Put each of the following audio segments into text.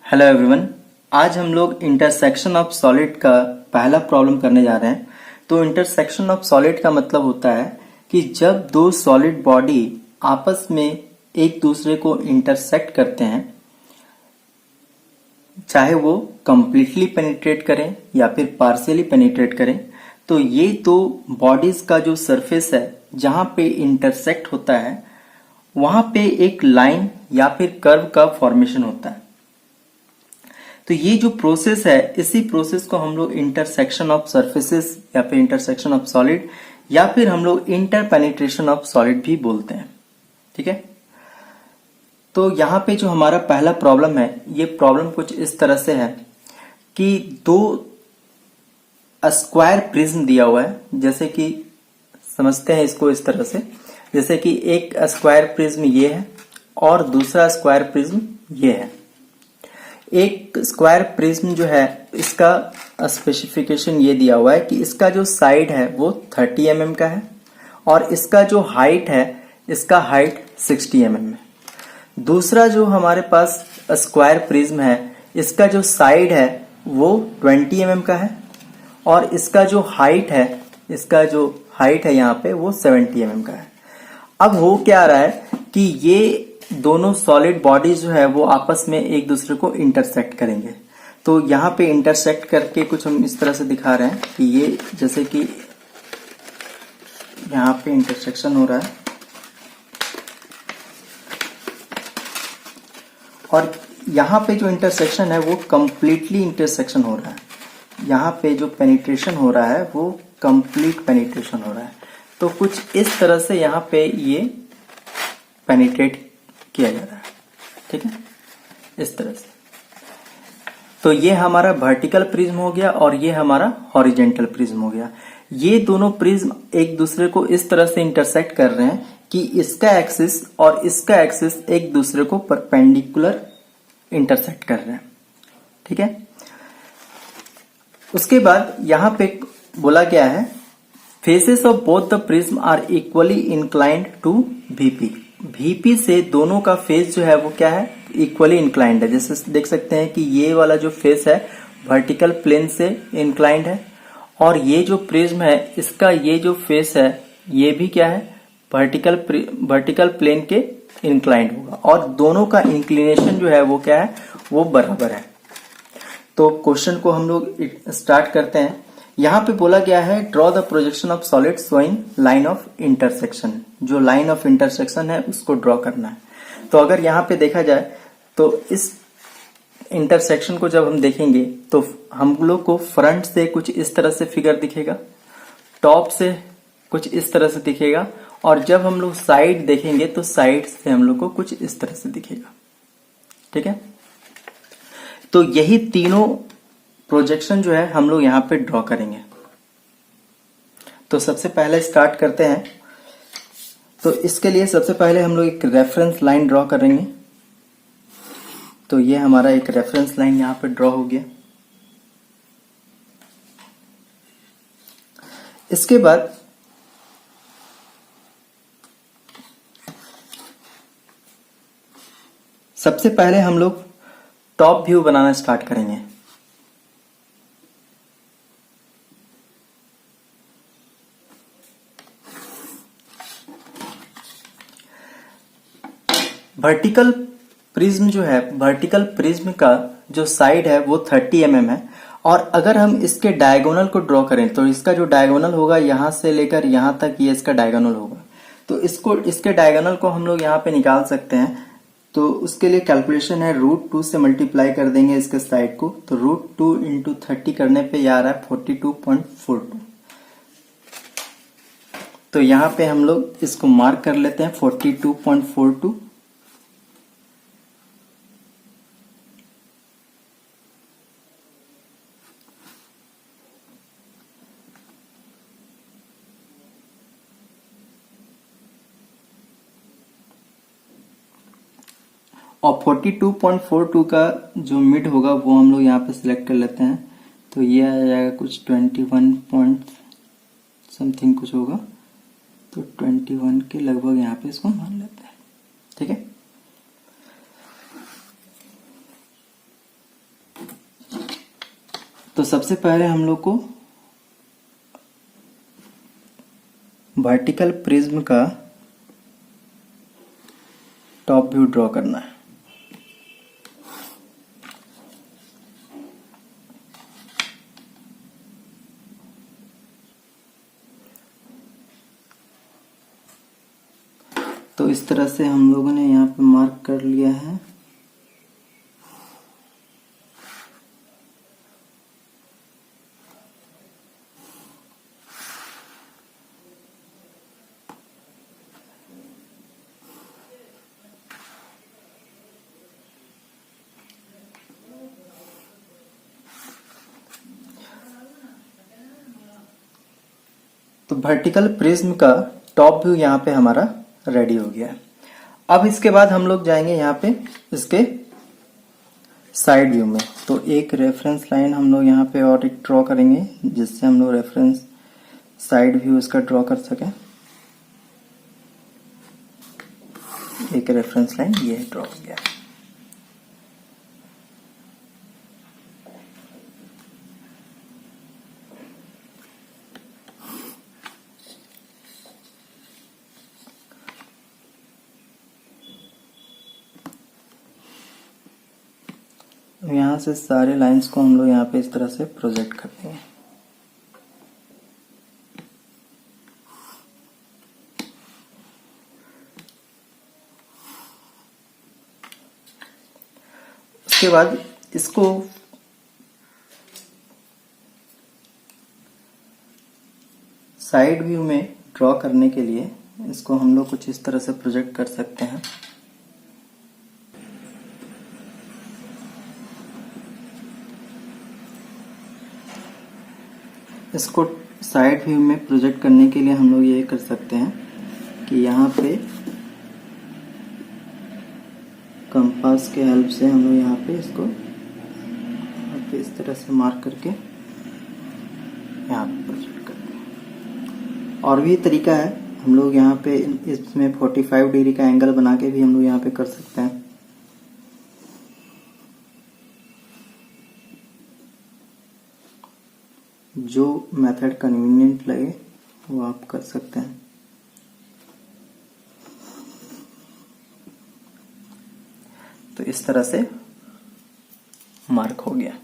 Hello everyone. आज हम लोग इंटरसेक्शन ऑफ सॉलिड का पहला प्रॉब्लम करने जा रहे हैं। तो इंटरसेक्शन ऑफ सॉलिड का मतलब होता है कि जब दो सॉलिड बॉडी आपस में एक दूसरे को इंटरसेक्ट करते हैं, चाहे वो कंप्लीटली पेनिट्रेट करें या फिर पार्शियली पेनिट्रेट करें, तो ये दो बॉडीज का जो सरफेस है जहां पे इंटरसेक्ट होता है वहां पे एक लाइन या फिर कर्व का फॉर्मेशन होता है। तो ये जो प्रोसेस है, इसी प्रोसेस को हम लोग इंटरसेक्शन ऑफ सरफेसेस या फिर इंटरसेक्शन ऑफ सॉलिड या फिर हम लोग इंटरपेनिट्रेशन ऑफ सॉलिड भी बोलते हैं। ठीक है। तो यहाँ पे जो हमारा पहला प्रॉब्लम है, ये प्रॉब्लम कुछ इस तरह से है कि दो स्क्वायर प्रिज्म दिया हुआ है। जैसे कि समझते हैं इसको इस तरह से, जैसे कि एक स्क्वायर प्रिज्म ये है और दूसरा स्क्वायर प्रिज्म ये है। एक स्क्वायर प्रिज्म जो है, इसका स्पेसिफिकेशन ये दिया हुआ है कि इसका जो साइड है वो 30 mm का है और इसका जो हाइट है, इसका हाइट 60 mm है। दूसरा जो हमारे पास स्क्वायर प्रिज्म है, इसका जो साइड है वो 20 mm का है और इसका जो हाइट है यहाँ पे वो 70 mm का है। अब हो क्या रहा है कि ये दोनों सॉलिड बॉडीज जो है वो आपस में एक दूसरे को इंटरसेक्ट करेंगे। तो यहाँ पे इंटरसेक्ट करके कुछ हम इस तरह से दिखा रहे हैं कि ये जैसे कि यहाँ पे इंटरसेक्शन हो रहा है और यहाँ पे जो इंटरसेक्शन है वो कंप्लीटली इंटरसेक्शन हो रहा है। यहाँ पे जो पेनिट्रेशन हो रहा है वो कंप्लीट पेनिट्रेशन हो रहा है। तो कुछ इस तरह से यहाँ पे ये पेनिट्रेट किया जा रहा है। ठीक है, इस तरह से। तो ये हमारा वर्टिकल प्रिज्म हो गया और ये हमारा हॉरिजेंटल प्रिज्म हो गया। ये दोनों प्रिज्म एक दूसरे को इस तरह से इंटरसेक्ट कर रहे हैं कि इसका एक्सिस और इसका एक्सिस एक दूसरे को परपेंडिकुलर इंटरसेक्ट कर रहे हैं। ठीक है। उसके बाद यहां पे बोला गया है faces of both the prism are equally inclined to VP. VP से दोनों का फेस जो है वो क्या है, इक्वली इंक्लाइंड है। जैसे देख सकते हैं कि ये वाला जो फेस है वर्टिकल प्लेन से इंक्लाइंड है और ये जो प्रिज्म है इसका ये जो फेस है ये भी क्या है, वर्टिकल प्लेन के इंक्लाइंड होगा और दोनों का इंक्लिनेशन जो है वो क्या है, वो बराबर है। तो क्वेश्चन को हम लोग स्टार्ट करते हैं। यहाँ पे बोला गया है draw the projection of solid showing line of intersection. जो लाइन ऑफ इंटरसेक्शन है उसको ड्रॉ करना है। तो अगर यहाँ पे देखा जाए तो इस इंटरसेक्शन को जब हम देखेंगे तो हम लोग को फ्रंट से कुछ इस तरह से फिगर दिखेगा, टॉप से कुछ इस तरह से दिखेगा और जब हम लोग साइड देखेंगे तो साइड से हम लोग को कुछ इस तरह से दिखेगा। ठीक है। तो यही तीनों प्रोजेक्शन जो है हम लोग यहाँ पे ड्रॉ करेंगे। तो सबसे पहले स्टार्ट करते हैं। तो इसके लिए सबसे पहले हम लोग एक रेफरेंस लाइन ड्रॉ करेंगे। तो ये हमारा एक रेफरेंस लाइन यहाँ पे ड्रॉ हो गया। इसके बाद सबसे पहले हम लोग टॉप व्यू बनाना स्टार्ट करेंगे। वर्टिकल प्रिज्म जो है, वर्टिकल प्रिज्म का जो साइड है वो 30 mm है और अगर हम इसके डायगोनल को ड्रॉ करें तो इसका जो डायगोनल होगा यहां से लेकर यहां तक ये इसका डायगोनल होगा। तो इसके डायगोनल को हम लोग यहाँ पे निकाल सकते हैं। तो उसके लिए कैलकुलेशन है √2 से मल्टीप्लाई कर देंगे इसके साइड को। तो √2 इंटू 30 करने पे ये आ रहा है 42.42। तो यहाँ पे हम लोग इसको मार्क कर लेते हैं 42.42। और 42.42 का जो मिड होगा वो हम लोग यहाँ पे सिलेक्ट कर लेते हैं। तो ये आ जाएगा कुछ 21 पॉइंट समथिंग कुछ होगा। तो 21 के लगभग यहाँ पे इसको मान लेते हैं। ठीक है। सबसे पहले हम लोग को वर्टिकल प्रिज्म का टॉप व्यू ड्रॉ करना है। तो इस तरह से हम लोगों ने यहाँ पे मार्क कर लिया है। तो वर्टिकल प्रिज्म का टॉप व्यू यहाँ पे हमारा रेडी हो गया है। अब इसके बाद हम लोग जाएंगे यहाँ पे इसके साइड व्यू में। तो एक रेफरेंस लाइन हम लोग यहाँ पे और एक ड्रॉ करेंगे, जिससे हम लोग रेफरेंस साइड व्यू इसका ड्रॉ कर सकें। एक रेफरेंस लाइन ये ड्रॉ हो गया। यहाँ से सारे लाइंस को हम लोग यहाँ पे इस तरह से प्रोजेक्ट कर देंगे। उसके बाद इसको साइड व्यू में ड्रॉ करने के लिए इसको हम लोग कुछ इस तरह से प्रोजेक्ट कर सकते हैं। इसको साइड व्यू में प्रोजेक्ट करने के लिए हम लोग ये कर सकते हैं कि यहाँ पे कंपास के हेल्प से हम लोग यहाँ पे इसको इस तरह से मार्क करके यहाँ पे प्रोजेक्ट करते हैं। और भी तरीका है, हम लोग यहाँ पे इसमें 45 डिग्री का एंगल बना के भी हम लोग यहाँ पे कर सकते हैं। जो मेथड कन्वीनियंट लगे वो आप कर सकते हैं। तो इस तरह से मार्क हो गया।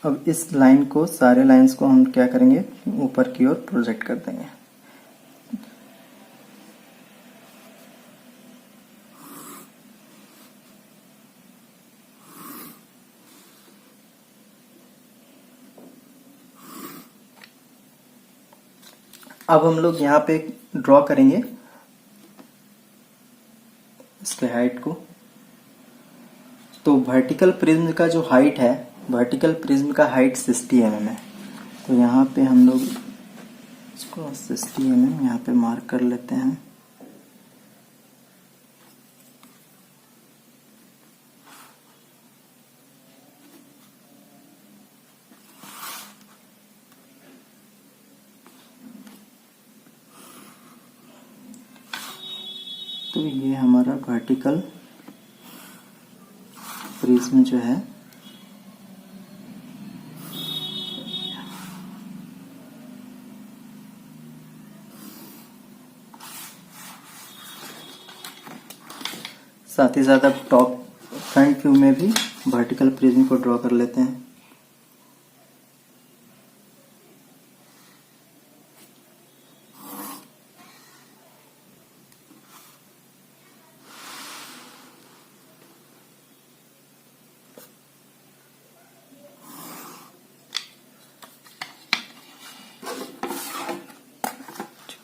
अब इस लाइन को, सारे लाइंस को हम क्या करेंगे, ऊपर की ओर प्रोजेक्ट कर देंगे। अब हम लोग यहाँ पे ड्रॉ करेंगे इसके हाइट को। तो वर्टिकल प्रिज्म का जो हाइट है, वर्टिकल प्रिज्म का हाइट 60 mm है। तो यहाँ पे हम लोग इसको 60 mm यहाँ पे मार्क कर लेते हैं। तो ये हमारा वर्टिकल प्रिज्म जो है साथ ही साथ अब टॉप फ्रंट व्यू में भी वर्टिकल प्रिज्म को ड्रॉ कर लेते हैं।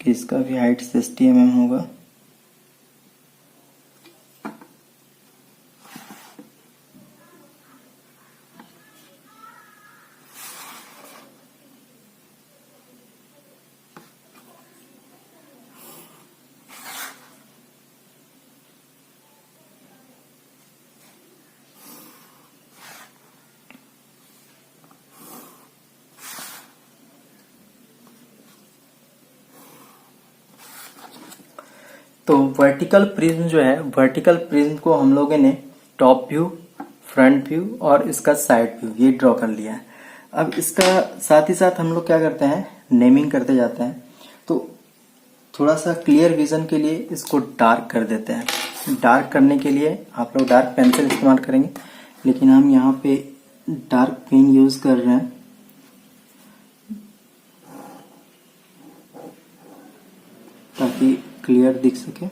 इसका भी हाइट 60 mm होगा। तो वर्टिकल प्रिज्म जो है, वर्टिकल प्रिज्म को हम लोगों ने टॉप व्यू, फ्रंट व्यू और इसका साइड व्यू ये ड्रॉ कर लिया है। अब इसका साथ ही साथ हम लोग क्या करते हैं, नेमिंग करते जाते हैं। तो थोड़ा सा क्लियर विजन के लिए इसको डार्क कर देते हैं। डार्क करने के लिए आप लोग डार्क पेंसिल इस्तेमाल करेंगे, लेकिन हम यहाँ पे डार्क पेन यूज कर रहे हैं ताकि क्लियर दिख सके।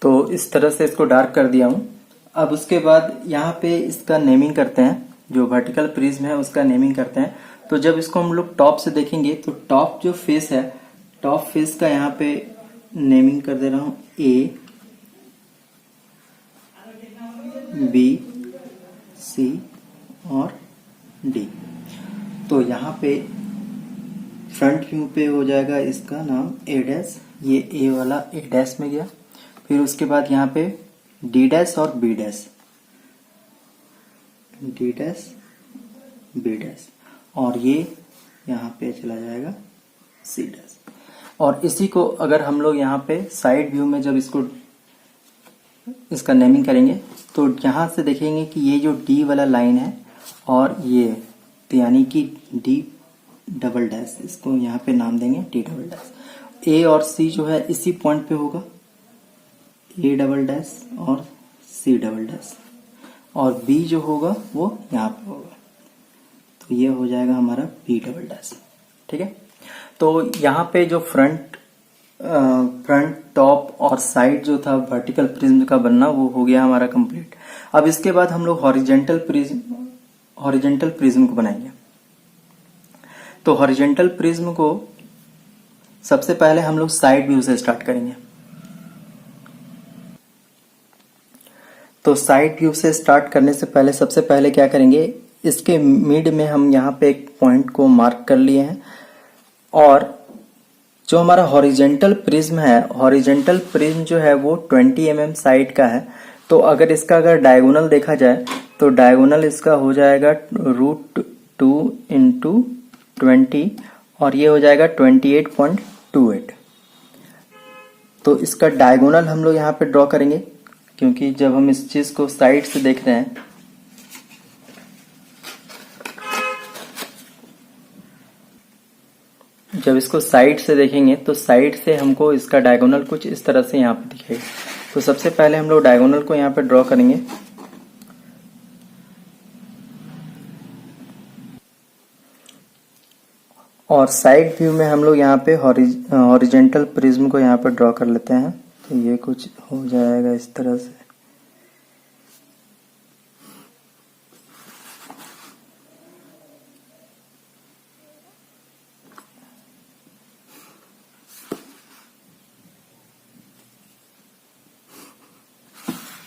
तो इस तरह से इसको डार्क कर दिया हूं। अब उसके बाद यहाँ पे इसका नेमिंग करते हैं, जो वर्टिकल प्रिज्म है उसका नेमिंग करते हैं। तो जब इसको हम लोग टॉप से देखेंगे तो टॉप जो फेस है, टॉप फेस का यहाँ पे नेमिंग कर दे रहा हूं A, B, C और D। तो यहाँ पे फ्रंट व्यू पे हो जाएगा इसका नाम A डैश, ये A वाला A डैश में गया। फिर उसके बाद यहाँ पे D डैश और B dash, D dash B dash, और ये यहाँ पे चला जाएगा C डैश। और इसी को अगर हम लोग यहाँ पे साइड व्यू में जब इसका नेमिंग करेंगे तो यहाँ से देखेंगे कि ये जो D वाला लाइन है और ये यानी कि D डबल डैश, इसको यहाँ पे नाम देंगे D डबल डैश। A और C जो है इसी पॉइंट पे होगा, A डबल डैश और C डबल डैश, और B जो होगा वो यहाँ पे होगा। तो ये हो जाएगा हमारा B डबल डैश। ठीक है, तो यहाँ पे जो फ्रंट, टॉप और साइड जो था वर्टिकल प्रिज्म का बनना वो हो गया हमारा कंप्लीट। अब इसके बाद हम लोग हॉरिजेंटल प्रिज्म को बनाएंगे। तो हॉरिजेंटल प्रिज्म को सबसे पहले हम लोग साइड व्यू से स्टार्ट करेंगे। तो साइड व्यू से स्टार्ट करने से पहले सबसे पहले क्या करेंगे, इसके मिड में हम यहाँ पे एक पॉइंट को मार्क कर लिए हैं। और जो हमारा हॉरिजेंटल प्रिज्म है, हॉरिजेंटल प्रिज्म जो है वो 20 mm साइड का है। तो अगर इसका डायगोनल देखा जाए तो डायगोनल इसका हो जाएगा √2 × 20 और ये हो जाएगा 28.28। तो इसका डायगोनल हम लोग यहाँ पे ड्रॉ करेंगे, क्योंकि जब हम इस चीज को साइड से देख रहे हैं जब इसको साइड से देखेंगे तो साइड से हमको इसका डायगोनल कुछ इस तरह से यहाँ पे दिखेगा। तो सबसे पहले हम लोग डायगोनल को यहाँ पे ड्रॉ करेंगे। और साइड व्यू में हम लोग यहाँ पे हॉरिजेंटल प्रिज्म को यहाँ पे ड्रॉ कर लेते हैं। तो ये कुछ हो जाएगा इस तरह से।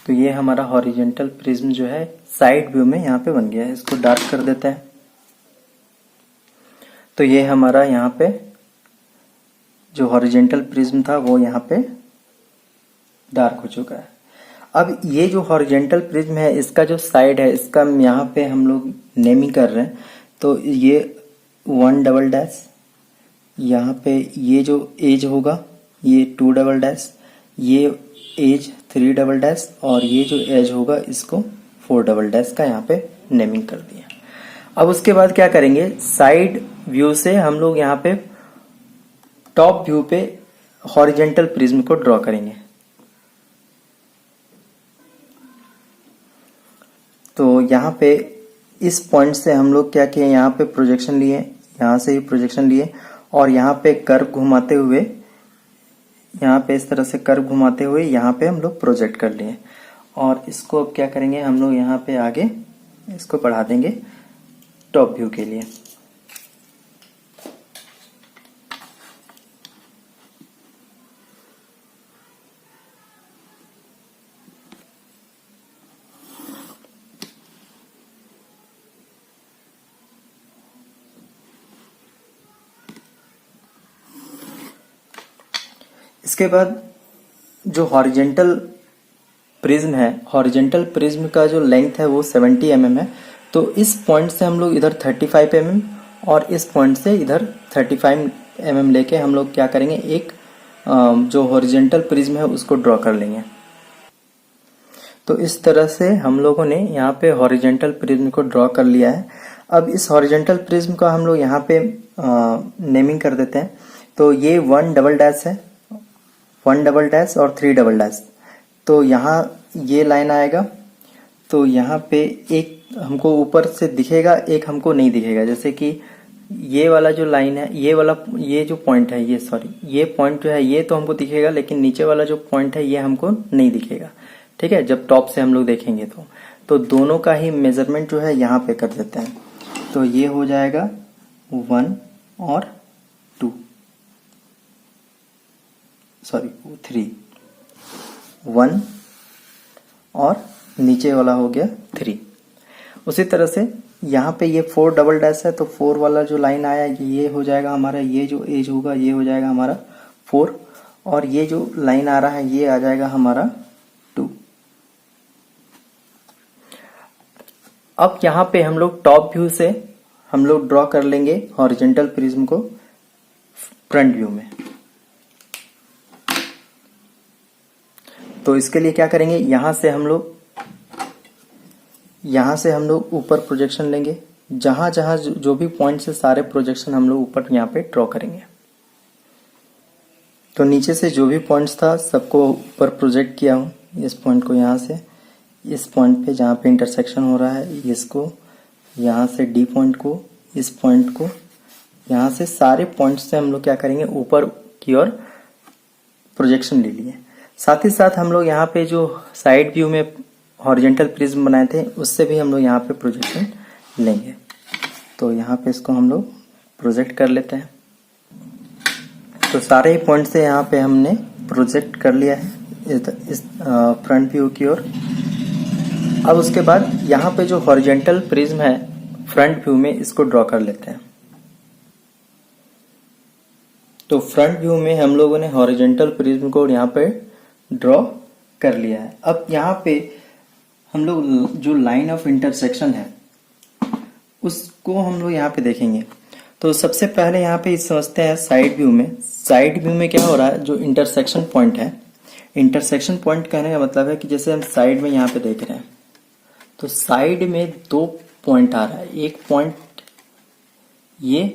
तो ये हमारा हॉरिजेंटल प्रिज्म जो है साइड व्यू में यहाँ पे बन गया है। इसको डार्क कर देते हैं। तो ये हमारा यहाँ पे जो हॉरिजेंटल प्रिज्म था वो यहाँ पे डार्क हो चुका है। अब ये जो हॉरिजेंटल प्रिज्म है इसका जो साइड है इसका यहाँ पे हम लोग नेमिंग कर रहे हैं। तो ये 1 डबल डैश, यहाँ पे ये जो एज होगा ये 2 डबल डैश, ये एज 3 डबल डैश, और ये जो एज होगा इसको 4 डबल डैश का यहाँ पे नेमिंग कर दिया। अब उसके बाद क्या करेंगे, साइड व्यू से हम लोग यहाँ पे टॉप व्यू पे हॉरिजेंटल प्रिज्म को ड्रॉ करेंगे। तो यहाँ पे इस पॉइंट से हम लोग क्या किए, यहाँ पे प्रोजेक्शन लिए, यहाँ से ही प्रोजेक्शन लिए और यहाँ पे कर्व घुमाते हुए, यहाँ पे इस तरह से कर्व घुमाते हुए यहाँ पे हम लोग प्रोजेक्ट कर लिए। और इसको अब क्या करेंगे, हम लोग यहाँ पे आगे इसको बढ़ा देंगे टॉप व्यू के लिए। इसके बाद जो हॉरिजेंटल प्रिज्म है, हॉरिजेंटल प्रिज्म का जो लेंथ है वो 70 mm है। तो इस पॉइंट से हम लोग इधर 35 mm और इस पॉइंट से इधर 35 mm लेके हम लोग क्या करेंगे, एक जो हॉरिजेंटल प्रिज्म है उसको ड्रॉ कर लेंगे। तो इस तरह से हम लोगों ने यहाँ पे हॉरिजेंटल प्रिज्म को ड्रॉ कर लिया है। अब इस हॉरिजेंटल प्रिज्म का हम लोग यहाँ पे नेमिंग कर देते हैं। तो ये 1 डबल डैश है, 1 डबल डैश और 3 डबल डैश। तो यहाँ ये लाइन आएगा, तो यहाँ पे एक हमको ऊपर से दिखेगा, एक हमको नहीं दिखेगा। जैसे कि ये वाला जो लाइन है, ये जो पॉइंट है, ये पॉइंट जो है ये तो हमको दिखेगा, लेकिन नीचे वाला जो पॉइंट है ये हमको नहीं दिखेगा। ठीक है, जब टॉप से हम लोग देखेंगे तो दोनों का ही मेजरमेंट जो है यहाँ पे कर देते हैं। तो ये हो जाएगा 1 और 2, सॉरी 3, 1 और नीचे वाला हो गया 3। उसी तरह से यहाँ पे ये 4 डबल डैश है, तो 4 वाला जो लाइन आया ये हो जाएगा हमारा, ये जो एज होगा ये हो जाएगा हमारा 4, और ये जो लाइन आ रहा है ये आ जाएगा हमारा 2। अब यहाँ पे हम लोग टॉप व्यू से हम लोग ड्रॉ कर लेंगे हॉरिजेंटल प्रिज्म को फ्रंट व्यू में। तो इसके लिए क्या करेंगे, यहां से हम लोग ऊपर प्रोजेक्शन लेंगे। जहां जहां जो भी पॉइंट से सारे प्रोजेक्शन हम लोग ऊपर यहाँ पे ड्रॉ करेंगे। तो नीचे से जो भी पॉइंट्स था सबको ऊपर प्रोजेक्ट किया हूं। इस पॉइंट को यहाँ से इस पॉइंट पे जहाँ पे इंटरसेक्शन हो रहा है इसको, यहाँ से डी पॉइंट को, इस पॉइंट को, यहाँ से सारे पॉइंट्स से हम लोग क्या करेंगे, ऊपर की ओर प्रोजेक्शन ले लिए। साथ ही साथ हम लोग यहाँ पे जो साइड व्यू में हॉरिजेंटल प्रिज्म बनाए थे उससे भी हम लोग यहाँ पे प्रोजेक्शन लेंगे। तो यहाँ पे इसको हम लोग प्रोजेक्ट कर लेते हैं। तो सारे ही पॉइंट से यहाँ पे हमने प्रोजेक्ट कर लिया है इस फ्रंट व्यू की ओर। अब उसके बाद यहाँ पे जो हॉरिजेंटल प्रिज्म है फ्रंट व्यू में, इसको ड्रॉ कर लेते हैं। तो फ्रंट व्यू में हम लोगों ने हॉरिजेंटल प्रिज्म को यहाँ पे ड्रॉ कर लिया है। अब यहाँ पे हम लोग जो लाइन ऑफ इंटरसेक्शन है उसको हम लोग यहाँ पे देखेंगे। तो सबसे पहले यहाँ पे समझते हैं साइड व्यू में। साइड व्यू में क्या हो रहा है, जो इंटरसेक्शन पॉइंट है, इंटरसेक्शन पॉइंट कहने का मतलब है कि जैसे हम साइड में यहाँ पे देख रहे हैं तो साइड में 2 पॉइंट आ रहा है, एक पॉइंट ये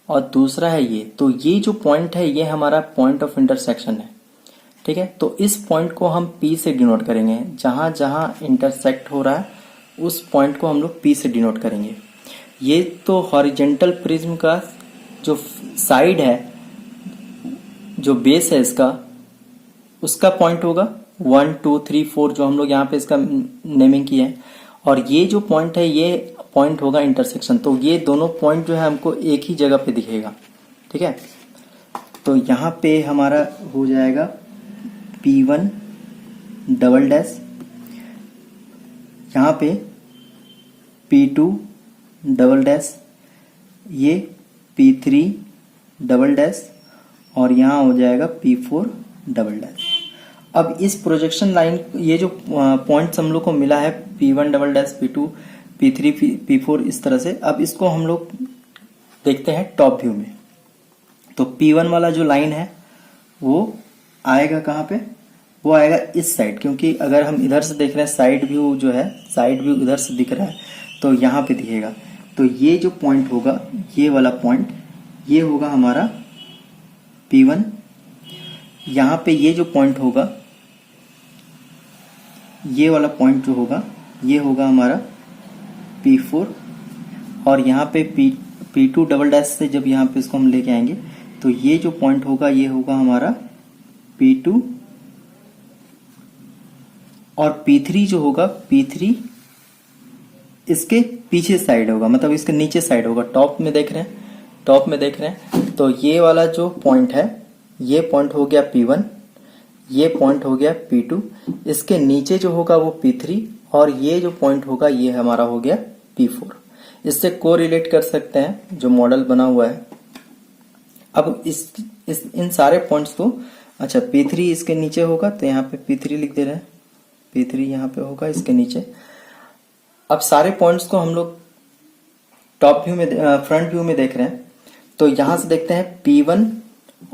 और दूसरा है ये। तो ये जो पॉइंट है ये हमारा पॉइंट ऑफ इंटरसेक्शन है। ठीक है, तो इस पॉइंट को हम P से डिनोट करेंगे। जहां जहां इंटरसेक्ट हो रहा है उस पॉइंट को हम लोग P से डिनोट करेंगे। ये तो हॉरिजेंटल प्रिज्म का जो साइड है, जो बेस है इसका, उसका पॉइंट होगा 1 2 3 4 जो हम लोग यहाँ पे इसका नेमिंग किया है। और ये जो पॉइंट है ये पॉइंट होगा इंटरसेक्शन। तो ये दोनों पॉइंट जो है हमको एक ही जगह पे दिखेगा। ठीक है, तो यहाँ पे हमारा हो जाएगा P1 डबल डैश, यहाँ पे P2 डबल डैश, ये P3 डबल डैश और यहाँ हो जाएगा P4 डबल डैश। अब इस प्रोजेक्शन लाइन, ये जो पॉइंट्स हम लोग को मिला है P1 double dash, P2, P3, P4 इस तरह से, अब इसको हम लोग देखते हैं टॉप व्यू में। तो P1 वाला जो लाइन है वो आएगा कहाँ पे, वो आएगा इस साइड, क्योंकि अगर हम इधर से देख रहे हैं साइड व्यू जो है, साइड व्यू इधर से दिख रहा है तो यहाँ पे दिखेगा। तो ये जो पॉइंट होगा, ये वाला पॉइंट, ये होगा हमारा P1। यहाँ पे ये जो पॉइंट होगा, ये वाला पॉइंट जो होगा ये होगा हमारा P4। और यहाँ पे P2 डबल डैश से जब यहाँ पे इसको हम लेके आएंगे तो ये जो पॉइंट होगा ये होगा हमारा P2। और P3 जो होगा, P3 इसके पीछे साइड होगा, मतलब इसके नीचे साइड होगा। टॉप में देख रहे हैं, तो ये वाला जो पॉइंट है ये पॉइंट हो गया P1, ये पॉइंट हो गया P2, इसके नीचे जो होगा वो P3 और ये जो पॉइंट होगा ये हमारा हो गया P4। इससे कोरिलेट कर सकते हैं जो मॉडल बना हुआ है। अब इन सारे पॉइंट्स को अच्छा P3 इसके नीचे होगा तो यहाँ पे P3 लिख दे रहे हैं, P3 यहाँ पे होगा इसके नीचे। अब सारे पॉइंट्स को हम लोग टॉप व्यू में फ्रंट व्यू में देख रहे हैं, तो यहां से देखते हैं P1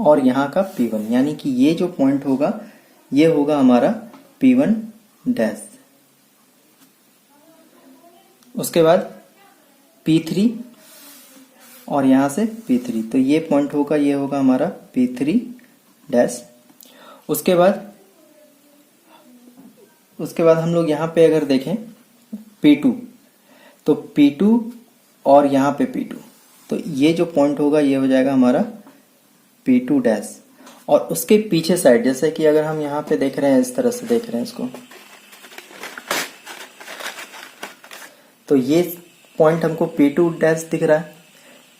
और यहाँ का P1, यानी कि ये जो पॉइंट होगा ये होगा हमारा P1 डैश। उसके बाद P3 और यहां से P3, तो ये पॉइंट होगा, ये होगा हमारा P3 डैश। उसके बाद हम लोग यहाँ पे अगर देखें P2, तो P2 और यहाँ पे P2, तो ये जो पॉइंट होगा ये हो जाएगा हमारा P2 डैश। और उसके पीछे साइड, जैसे कि अगर हम यहाँ पे देख रहे हैं, इस तरह से देख रहे हैं इसको, तो ये पॉइंट हमको P2 डैश दिख रहा है,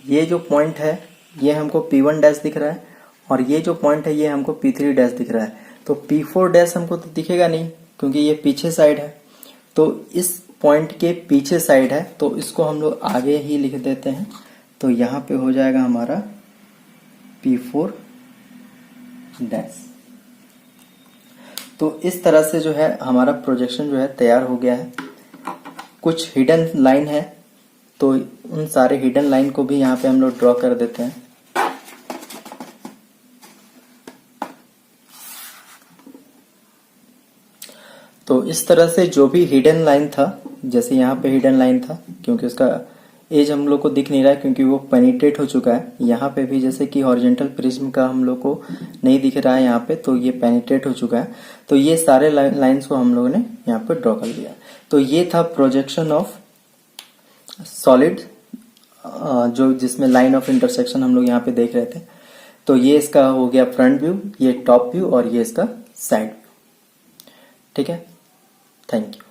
ये जो पॉइंट है ये हमको P1 डैश दिख रहा है, और ये जो पॉइंट है ये हमको P3 डैश दिख रहा है। तो P4 डैश हमको तो दिखेगा नहीं क्योंकि ये पीछे साइड है, तो इस पॉइंट के पीछे साइड है, तो इसको हम लोग आगे ही लिख देते हैं। तो यहाँ पे हो जाएगा हमारा P4 डैश। तो इस तरह से जो है हमारा प्रोजेक्शन जो है तैयार हो गया है। कुछ हिडन लाइन है, तो उन सारे हिडन लाइन को भी यहाँ पे हम लोग ड्रॉ कर देते हैं। तो इस तरह से जो भी हिडन लाइन था, जैसे यहाँ पे हिडन लाइन था, क्योंकि उसका एज हम लोग को दिख नहीं रहा है क्योंकि वो पेनिट्रेट हो चुका है। यहाँ पे भी जैसे कि हॉरिजॉन्टल प्रिज्म का हम लोग को नहीं दिख रहा है यहाँ पे, तो ये पेनिट्रेट हो चुका है। तो ये सारे लाइंस को हम लोगों ने यहाँ पे ड्रॉ कर लिया। तो ये था प्रोजेक्शन ऑफ सॉलिड, जो जिसमें लाइन ऑफ इंटरसेक्शन हम लोग यहाँ पे देख रहे थे। तो ये इसका हो गया फ्रंट व्यू, ये टॉप व्यू, और ये इसका साइड व्यू। ठीक है, थैंक यू।